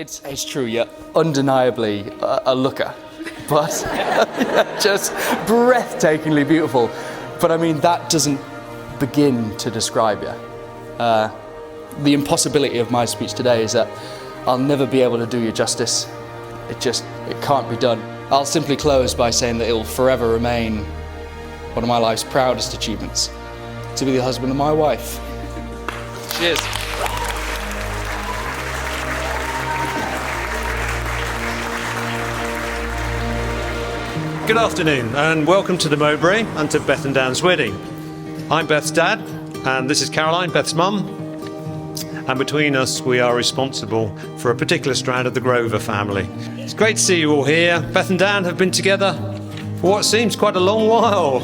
It's true, you're undeniably a looker, but just breathtakingly beautiful. But I mean, that doesn't begin to describe you. The impossibility of my speech today is that I'll never be able to do you justice. It can't be done. I'll simply close by saying that it'll forever remain one of my life's proudest achievements, to be the husband of my wife. Cheers. Good afternoon and welcome to the Mowbray and to Beth and Dan's wedding. I'm Beth's dad and this is Caroline, Beth's mum. And between us we are responsible for a particular strand of the Grover family. It's great to see you all here. Beth and Dan have been together for what seems quite a long while.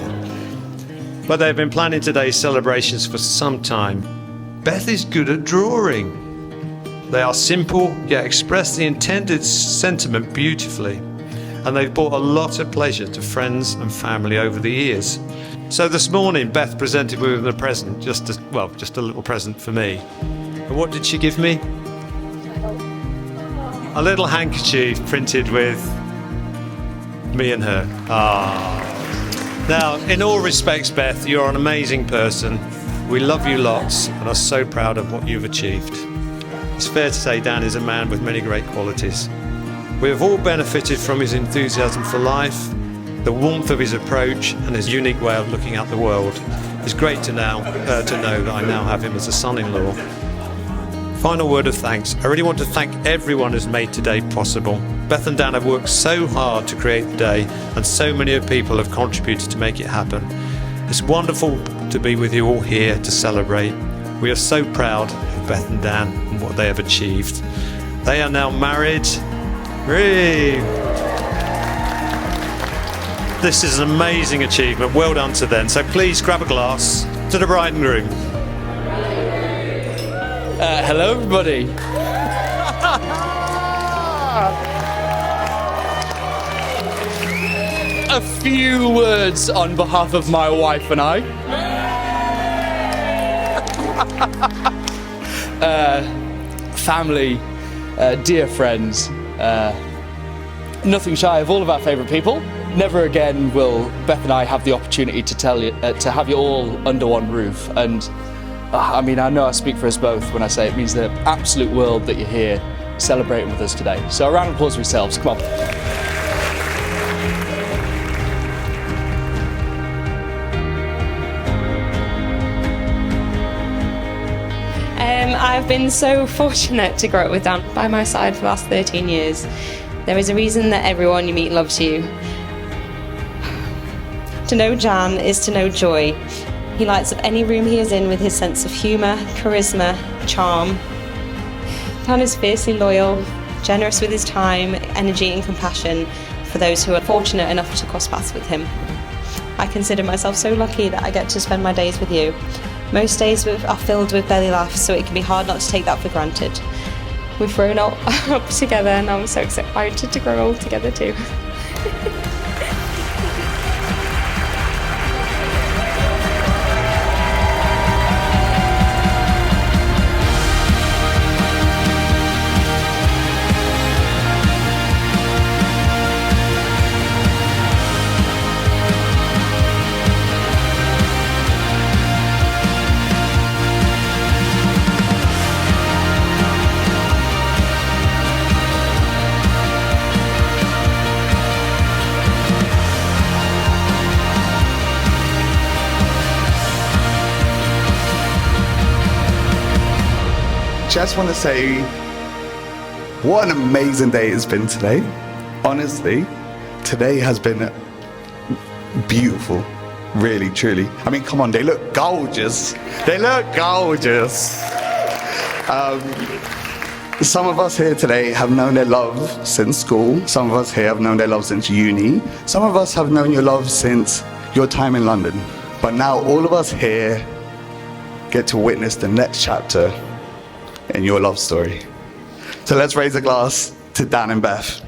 But they've been planning today's celebrations for some time. Beth is good at drawing. They are simple yet express the intended sentiment beautifully. And they've brought a lot of pleasure to friends and family over the years. So this morning, Beth presented me with a present, just a little present for me. And what did she give me? A little handkerchief printed with me and her. Now, in all respects, Beth, you're an amazing person. We love you lots and are so proud of what you've achieved. It's fair to say Dan is a man with many great qualities. We have all benefited from his enthusiasm for life, the warmth of his approach and his unique way of looking at the world. It's great to know that I now have him as a son-in-law. Final word of thanks. I really want to thank everyone who's made today possible. Beth and Dan have worked so hard to create the day and so many people have contributed to make it happen. It's wonderful to be with you all here to celebrate. We are so proud of Beth and Dan and what they have achieved. They are now married. Really? This is an amazing achievement. Well done to them. So please grab a glass to the bride and groom. Hello, everybody. A few words on behalf of my wife and I. Family, dear friends, nothing shy of all of our favourite people. Never again will Beth and I have the opportunity to have you all under one roof. And I mean, I know I speak for us both when I say it means the absolute world that you're here celebrating with us today. So a round of applause for yourselves. Come on. I've been so fortunate to grow up with Dan by my side for the last 13 years. There is a reason that everyone you meet loves you. To know Jan is to know joy. He lights up any room he is in with his sense of humour, charisma, charm. Dan is fiercely loyal, generous with his time, energy and compassion for those who are fortunate enough to cross paths with him. I consider myself so lucky that I get to spend my days with you. Most days are filled with belly laughs, so it can be hard not to take that for granted. We've grown up together and I'm so excited to grow old together too. Just want to say what an amazing day it's been today. Honestly, today has been beautiful, really, truly. I mean, come on, they look gorgeous. They look gorgeous. Some of us here today have known their love since school. Some of us here have known their love since uni. Some of us have known your love since your time in London. But now all of us here get to witness the next chapter in your love story. So let's raise a glass to Dan and Beth.